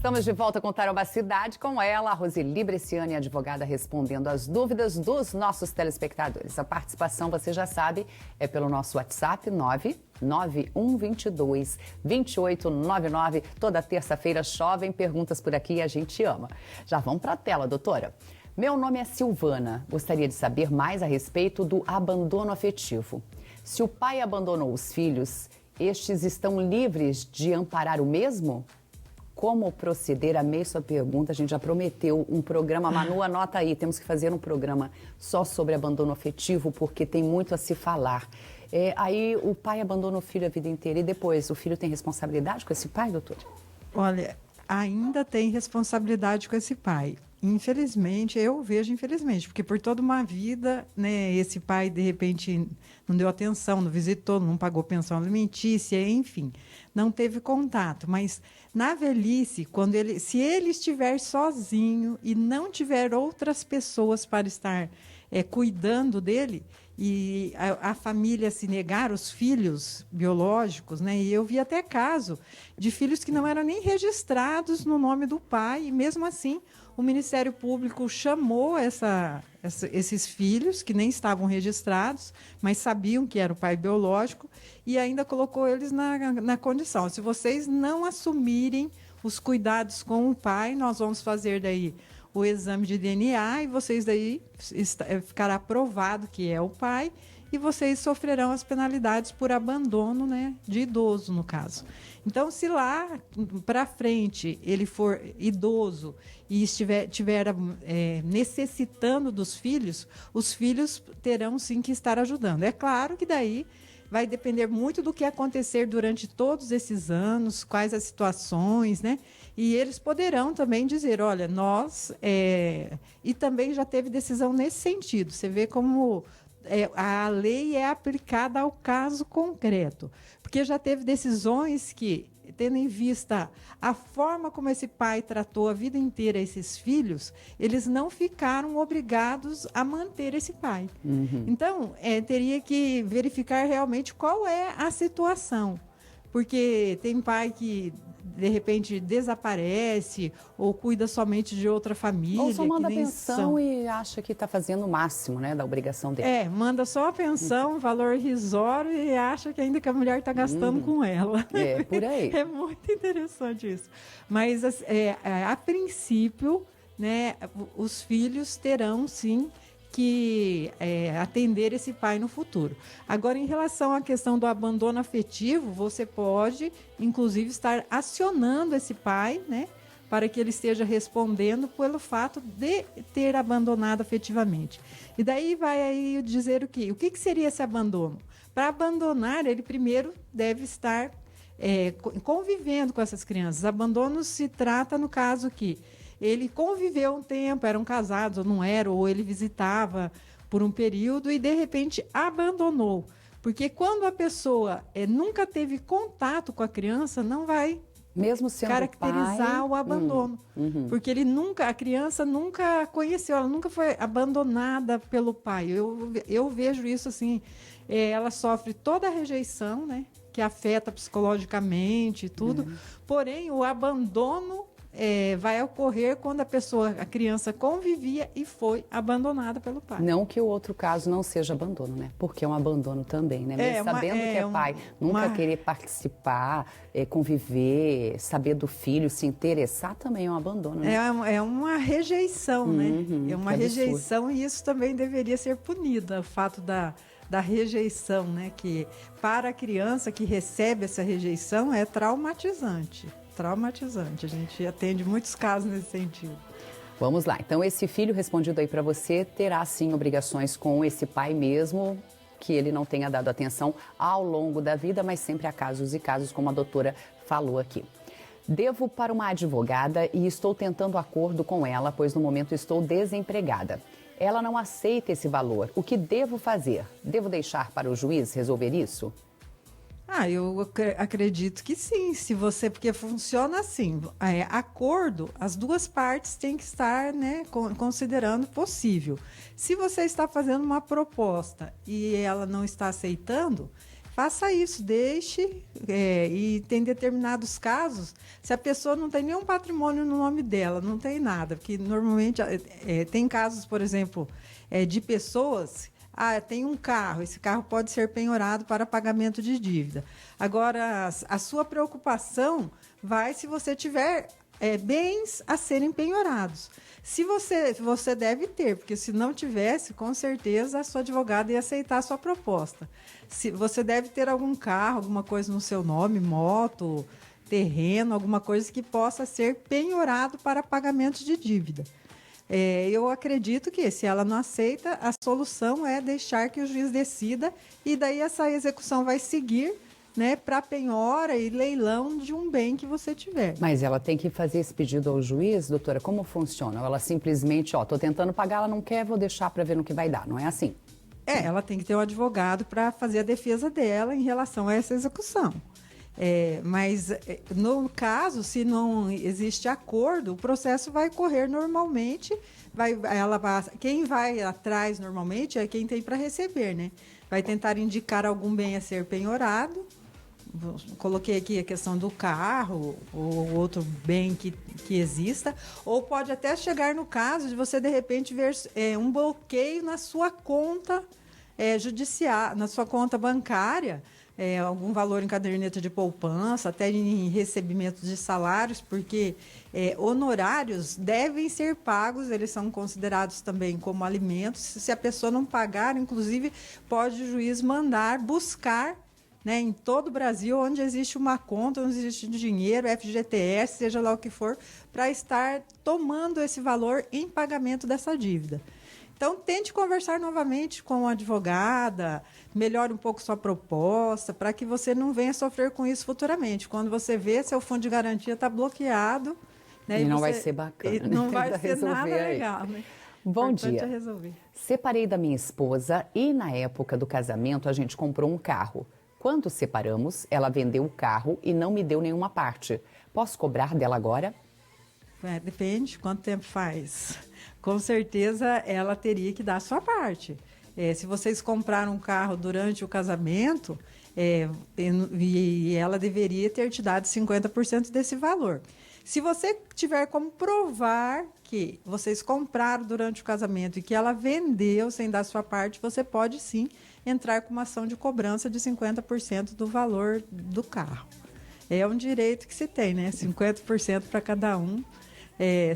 Estamos de volta com Tarobá Cidade, com ela, a Roseli Bresciani, advogada, respondendo as dúvidas dos nossos telespectadores. A participação, você já sabe, é pelo nosso WhatsApp 99122-2899. Toda terça-feira chovem perguntas por aqui e a gente ama. Já vamos para a tela, doutora. Meu nome é Silvana. Gostaria de saber mais a respeito do abandono afetivo. Se o pai abandonou os filhos, estes estão livres de amparar o mesmo? Como proceder? Amei sua pergunta, a gente já prometeu um programa, Manu, anota aí, temos que fazer um programa só sobre abandono afetivo, porque tem muito a se falar. Aí o pai abandona o filho a vida inteira e depois o filho tem responsabilidade com esse pai, doutora? Olha, ainda tem responsabilidade com esse pai. Infelizmente, eu vejo infelizmente, porque por toda uma vida, né, esse pai de repente não deu atenção, não visitou, não pagou pensão alimentícia, enfim, não teve contato. Mas na velhice, se ele estiver sozinho e não tiver outras pessoas para estar cuidando dele, e a família se negar, os filhos biológicos, né? E eu vi até caso de filhos que não eram nem registrados no nome do pai, e mesmo assim o Ministério Público chamou esses filhos que nem estavam registrados, mas sabiam que era o pai biológico, e ainda colocou eles na condição: se vocês não assumirem os cuidados com o pai, nós vamos fazer daí o exame de DNA e vocês daí ficará provado que é o pai e vocês sofrerão as penalidades por abandono, né, de idoso, no caso. Então, se lá para frente ele for idoso e tiver necessitando dos filhos, os filhos terão sim que estar ajudando. É claro que daí vai depender muito do que acontecer durante todos esses anos, quais as situações, né? E eles poderão também dizer, olha, nós... E também já teve decisão nesse sentido. Você vê como a lei é aplicada ao caso concreto. Porque já teve decisões que, tendo em vista a forma como esse pai tratou a vida inteira esses filhos, eles não ficaram obrigados a manter esse pai. Uhum. Então, teria que verificar realmente qual é a situação. Porque tem pai que, de repente, desaparece ou cuida somente de outra família. Ou só manda pensão e acha que está fazendo o máximo, né, da obrigação dele. Manda só a pensão, valor irrisório, e acha que ainda que a mulher está gastando com ela. É, por aí. É muito interessante isso. Mas, a princípio, né, os filhos terão, sim, que atender esse pai no futuro. Agora, em relação à questão do abandono afetivo, você pode, inclusive, estar acionando esse pai, né, para que ele esteja respondendo pelo fato de ter abandonado afetivamente. E daí vai aí dizer o quê? O que seria esse abandono? Para abandonar, ele primeiro deve estar convivendo com essas crianças. Abandono se trata no caso que ele conviveu um tempo, eram casados ou não eram, ou ele visitava por um período e de repente abandonou. Porque quando a pessoa nunca teve contato com a criança, não vai mesmo sendo caracterizar pai, o abandono. Porque a criança nunca conheceu, ela nunca foi abandonada pelo pai. Eu vejo isso assim, ela sofre toda a rejeição, né, que afeta psicologicamente e tudo, porém o abandono vai ocorrer quando a criança convivia e foi abandonada pelo pai. Não que o outro caso não seja abandono, né? Porque é um abandono também, né? Mesmo sabendo que é pai, nunca querer participar, conviver, saber do filho, se interessar, também é um abandono, né? É uma rejeição, né? É uma rejeição e isso também deveria ser punido, o fato da rejeição, né? Que para a criança que recebe essa rejeição é traumatizante. A gente atende muitos casos nesse sentido. Vamos lá, então esse filho respondido aí para você terá sim obrigações com esse pai mesmo, que ele não tenha dado atenção ao longo da vida, mas sempre há casos e casos, como a doutora falou aqui. Devo para uma advogada e estou tentando acordo com ela, pois no momento estou desempregada. Ela não aceita esse valor. O que devo fazer? Devo deixar para o juiz resolver isso? Eu acredito que sim, porque funciona assim, acordo, as duas partes têm que estar, né, considerando possível. Se você está fazendo uma proposta e ela não está aceitando, faça isso, deixe. E tem determinados casos, se a pessoa não tem nenhum patrimônio no nome dela, não tem nada, porque normalmente tem casos, por exemplo, de pessoas. Tem um carro, esse carro pode ser penhorado para pagamento de dívida. Agora, a sua preocupação vai se você tiver bens a serem penhorados. Se você deve ter, porque se não tivesse, com certeza a sua advogada ia aceitar a sua proposta. Se você deve ter algum carro, alguma coisa no seu nome, moto, terreno, alguma coisa que possa ser penhorado para pagamento de dívida. Eu acredito que, se ela não aceita, a solução é deixar que o juiz decida e daí essa execução vai seguir, né, para penhora e leilão de um bem que você tiver. Mas ela tem que fazer esse pedido ao juiz, doutora? Como funciona? Ou ela simplesmente, estou tentando pagar, ela não quer, vou deixar para ver no que vai dar, não é assim? Ela tem que ter um advogado para fazer a defesa dela em relação a essa execução. Mas, no caso, se não existe acordo, o processo vai correr normalmente. Quem vai atrás, normalmente, é quem tem para receber, né? Vai tentar indicar algum bem a ser penhorado. Coloquei aqui a questão do carro ou outro bem que exista. Ou pode até chegar no caso de você, de repente, ver um bloqueio na sua conta judiciária, na sua conta bancária, algum valor em caderneta de poupança, até em recebimento de salários, porque honorários devem ser pagos, eles são considerados também como alimentos. Se a pessoa não pagar, inclusive, pode o juiz mandar buscar, né, em todo o Brasil, onde existe uma conta, onde existe dinheiro, FGTS, seja lá o que for, para estar tomando esse valor em pagamento dessa dívida. Então, tente conversar novamente com a advogada, melhore um pouco sua proposta, para que você não venha sofrer com isso futuramente. Quando você vê, seu fundo de garantia está bloqueado. Né, e não vai ser bacana. Não vai ser resolver nada aí. legal. Né? Bom dia. Separei da minha esposa e, na época do casamento, a gente comprou um carro. Quando separamos, ela vendeu o carro e não me deu nenhuma parte. Posso cobrar dela agora? Depende quanto tempo faz. Com certeza ela teria que dar a sua parte. Se vocês compraram um carro durante o casamento, e ela deveria ter te dado 50% desse valor. Se você tiver como provar que vocês compraram durante o casamento e que ela vendeu sem dar a sua parte, você pode sim entrar com uma ação de cobrança de 50% do valor do carro. É um direito que se tem, né? 50% para cada um.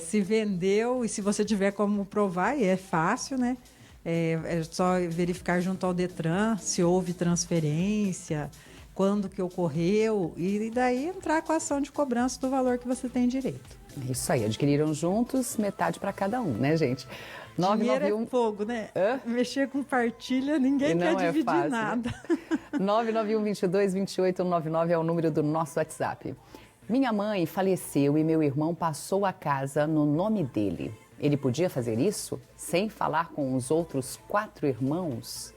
Se vendeu, e se você tiver como provar, e é fácil, né? É só verificar junto ao Detran se houve transferência, quando que ocorreu, e daí entrar com a ação de cobrança do valor que você tem direito. Isso aí, adquiriram juntos, metade para cada um, né, gente? Dinheiro é fogo, né? Mexer com partilha, ninguém quer dividir fácil, nada. Né? 991-22-2899 é o número do nosso WhatsApp. Minha mãe faleceu e meu irmão passou a casa no nome dele. Ele podia fazer isso sem falar com os outros 4 irmãos?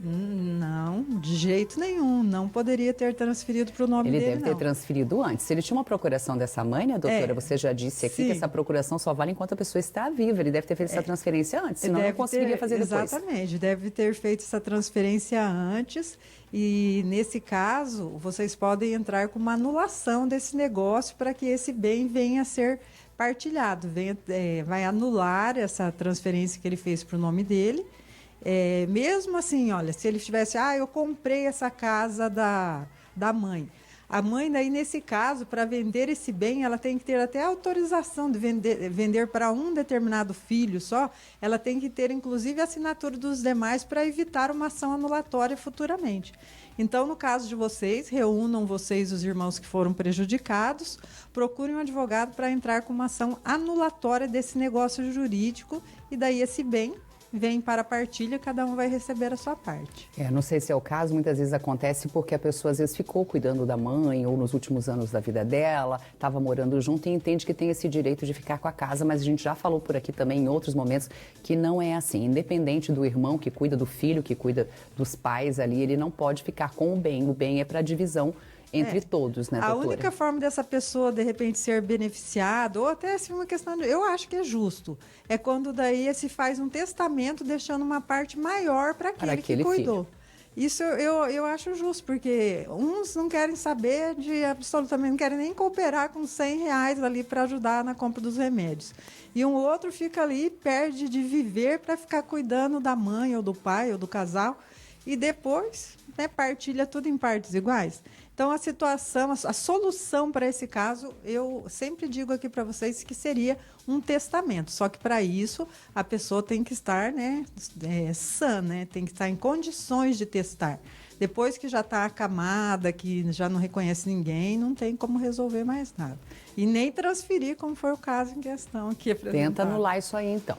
Não, de jeito nenhum. Não poderia ter transferido para o nome dele, Ele deve ter transferido antes. Se ele tinha uma procuração dessa mãe, né, doutora? Você já disse aqui que essa procuração só vale enquanto a pessoa está viva. Ele deve ter feito essa transferência antes, senão não conseguiria fazer depois. Exatamente, deve ter feito essa transferência antes. E, nesse caso, vocês podem entrar com uma anulação desse negócio para que esse bem venha a ser partilhado. Vai anular essa transferência que ele fez para o nome dele. Mesmo assim, olha, se ele tivesse, eu comprei essa casa da mãe. A mãe, daí, nesse caso, para vender esse bem, ela tem que ter até autorização de vender para um determinado filho só. Ela tem que ter, inclusive, a assinatura dos demais para evitar uma ação anulatória futuramente. Então, no caso de vocês, reúnam vocês, os irmãos que foram prejudicados, procurem um advogado para entrar com uma ação anulatória desse negócio jurídico e daí esse bem vem para a partilha, cada um vai receber a sua parte. Não sei se é o caso, muitas vezes acontece porque a pessoa às vezes ficou cuidando da mãe ou nos últimos anos da vida dela, estava morando junto e entende que tem esse direito de ficar com a casa, mas a gente já falou por aqui também em outros momentos que não é assim. Independente do irmão que cuida do filho, que cuida dos pais ali, ele não pode ficar com o bem é para divisão entre todos, né, doutora? A única forma dessa pessoa, de repente, ser beneficiada, ou até assim, uma questão eu acho que é justo, é quando daí se faz um testamento deixando uma parte maior para aquele que cuidou. Filho. Isso eu acho justo, porque uns não querem saber de absolutamente, não querem nem cooperar com R$ 100 ali para ajudar na compra dos remédios. E um outro fica ali, perde de viver para ficar cuidando da mãe ou do pai ou do casal e depois, né, partilha tudo em partes iguais. Então, a situação, a solução para esse caso, eu sempre digo aqui para vocês que seria um testamento. Só que, para isso, a pessoa tem que estar, né, sã, né, tem que estar em condições de testar. Depois que já está acamada, que já não reconhece ninguém, não tem como resolver mais nada. E nem transferir, como foi o caso em questão aqui apresentado. Tenta anular isso aí, então.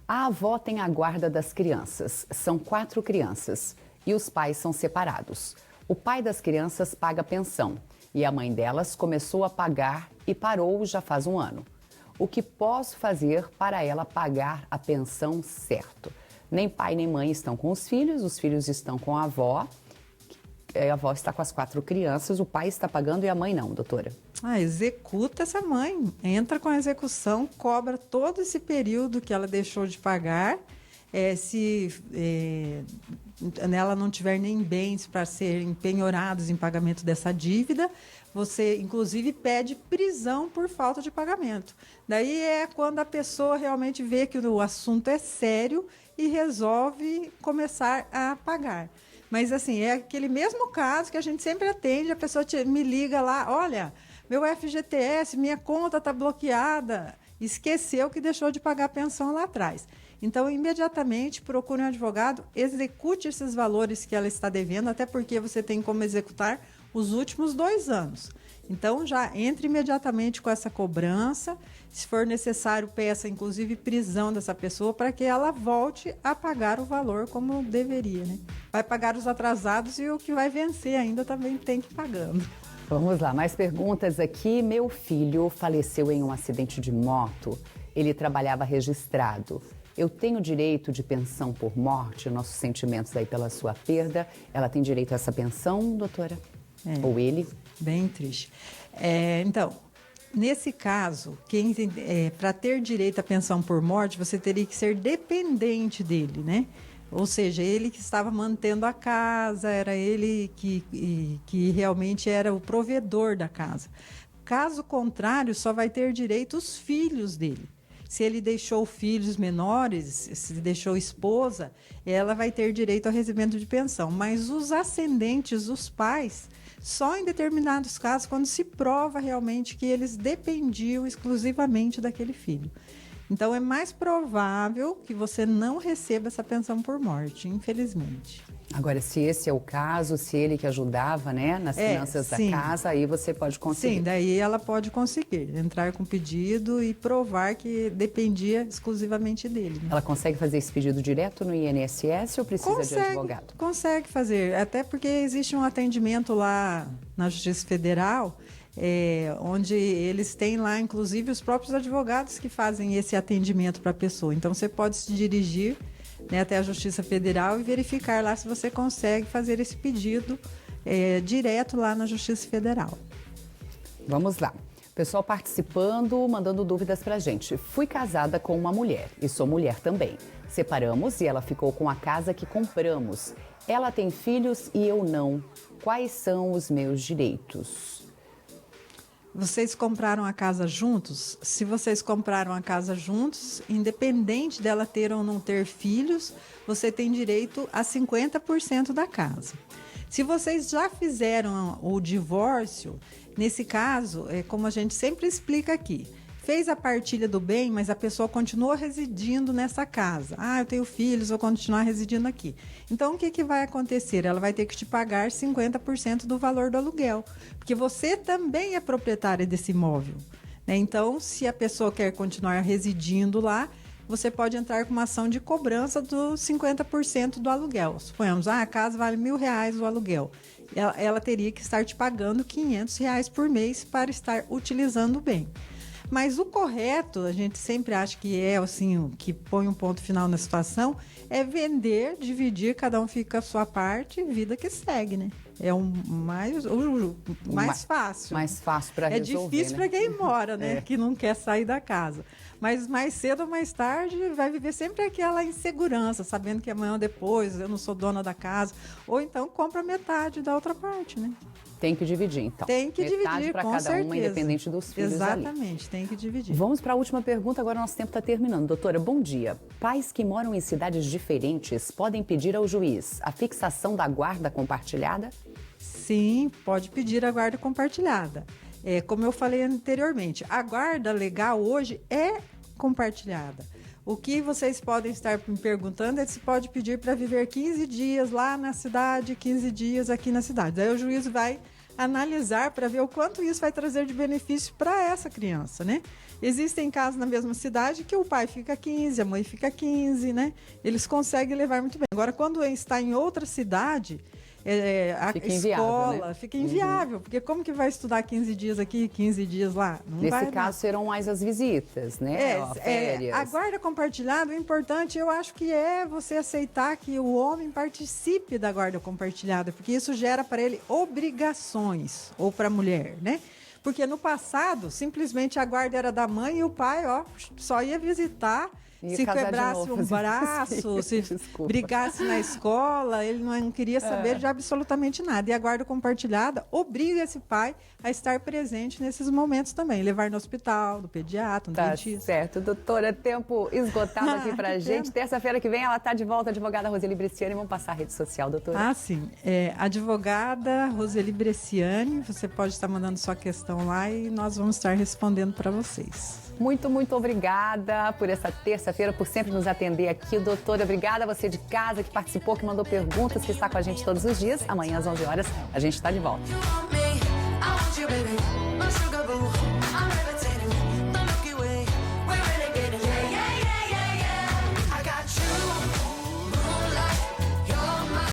A avó tem a guarda das crianças. São 4 crianças e os pais são separados. O pai das crianças paga pensão e a mãe delas começou a pagar e parou já faz um ano. O que posso fazer para ela pagar a pensão certo? Nem pai nem mãe estão com os filhos estão com a avó está com as 4 crianças, o pai está pagando e a mãe não, doutora. Executa essa mãe, entra com a execução, cobra todo esse período que ela deixou de pagar, se ela não tiver nem bens para serem penhorados em pagamento dessa dívida, você, inclusive, pede prisão por falta de pagamento. Daí é quando a pessoa realmente vê que o assunto é sério e resolve começar a pagar. Mas, assim, é aquele mesmo caso que a gente sempre atende, a pessoa me liga lá, olha, meu FGTS, minha conta está bloqueada, esqueceu que deixou de pagar a pensão lá atrás. Então, imediatamente, procure um advogado, execute esses valores que ela está devendo, até porque você tem como executar os últimos 2 anos. Então, já entre imediatamente com essa cobrança. Se for necessário, peça, inclusive, prisão dessa pessoa para que ela volte a pagar o valor como deveria, né? Vai pagar os atrasados e o que vai vencer ainda também tem que ir pagando. Vamos lá, mais perguntas aqui. Meu filho faleceu em um acidente de moto. Ele trabalhava registrado. Eu tenho direito de pensão por morte? Nossos sentimentos aí pela sua perda. Ela tem direito a essa pensão, doutora? Ou ele? Bem triste. Então, nesse caso, para ter direito à pensão por morte, você teria que ser dependente dele, né? Ou seja, ele que estava mantendo a casa, era ele que realmente era o provedor da casa. Caso contrário, só vai ter direito os filhos dele. Se ele deixou filhos menores, se deixou esposa, ela vai ter direito ao recebimento de pensão. Mas os ascendentes, os pais, só em determinados casos, quando se prova realmente que eles dependiam exclusivamente daquele filho. Então, é mais provável que você não receba essa pensão por morte, infelizmente. Agora, se esse é o caso, se ele que ajudava, né, nas finanças da casa, aí você pode conseguir. Sim, daí ela pode conseguir entrar com pedido e provar que dependia exclusivamente dele. Né? Ela consegue fazer esse pedido direto no INSS ou precisa de advogado? Consegue fazer, até porque existe um atendimento lá na Justiça Federal, onde eles têm lá, inclusive, os próprios advogados que fazem esse atendimento para a pessoa. Então, você pode se dirigir, né, até a Justiça Federal e verificar lá se você consegue fazer esse pedido direto lá na Justiça Federal. Vamos lá. Pessoal participando, mandando dúvidas pra gente. Fui casada com uma mulher e sou mulher também. Separamos e ela ficou com a casa que compramos. Ela tem filhos e eu não. Quais são os meus direitos? Vocês compraram a casa juntos? Se vocês compraram a casa juntos, independente dela ter ou não ter filhos, você tem direito a 50% da casa. Se vocês já fizeram o divórcio, nesse caso, como a gente sempre explica aqui, fez a partilha do bem, mas a pessoa continua residindo nessa casa. Eu tenho filhos, vou continuar residindo aqui. Então, o que vai acontecer? Ela vai ter que te pagar 50% do valor do aluguel, porque você também é proprietária desse imóvel, né? Então, se a pessoa quer continuar residindo lá, você pode entrar com uma ação de cobrança dos 50% do aluguel. Suponhamos, a casa vale R$1.000 o aluguel. Ela teria que estar te pagando R$500 por mês para estar utilizando o bem. Mas o correto, a gente sempre acha que é assim, o que põe um ponto final na situação, é vender, dividir, cada um fica a sua parte e vida que segue, né? É o mais fácil. Mais fácil para resolver. É difícil, né? Para quem mora, né? Que não quer sair da casa. Mas mais cedo ou mais tarde vai viver sempre aquela insegurança, sabendo que amanhã ou depois eu não sou dona da casa. Ou então compra metade da outra parte, né? Tem que dividir, então. Tem que dividir, para com cada certeza. uma, independente dos filhos. Exatamente, tem que dividir. Vamos para a última pergunta, agora nosso tempo está terminando. Doutora, bom dia. Pais que moram em cidades diferentes podem pedir ao juiz a fixação da guarda compartilhada? Sim, pode pedir a guarda compartilhada. Como eu falei anteriormente, a guarda legal hoje é compartilhada. O que vocês podem estar me perguntando é se pode pedir para viver 15 dias lá na cidade, 15 dias aqui na cidade. Aí o juiz vai analisar para ver o quanto isso vai trazer de benefício para essa criança, né? Existem casos na mesma cidade que o pai fica 15, a mãe fica 15, né? Eles conseguem levar muito bem. Agora, quando está em outra cidade, a fica escola inviável, né? fica inviável, porque como que vai estudar 15 dias aqui, 15 dias lá? Não Nesse vai caso, serão mais as visitas, né? Férias. A guarda compartilhada, o importante, eu acho que é você aceitar que o homem participe da guarda compartilhada, porque isso gera para ele obrigações, ou para a mulher, né? Porque no passado, simplesmente a guarda era da mãe e o pai, só ia visitar. Se quebrasse um braço, se brigasse na escola, ele não queria saber de absolutamente nada. E a guarda compartilhada obriga esse pai a estar presente nesses momentos também. Levar no hospital, no pediatra, no dentista. Certo, doutora. Tempo esgotado aqui pra gente. Terça-feira que vem ela está de volta, a advogada Roseli Bresciani. Vamos passar a rede social, doutora. Ah, sim. Advogada Roseli Bresciani. Você pode estar mandando sua questão lá e nós vamos estar respondendo para vocês. Muito, muito obrigada por essa terça-feira, por sempre nos atender aqui, doutora. Obrigada a você de casa que participou, que mandou perguntas, que está com a gente todos os dias. Amanhã às 11 horas a gente está de volta.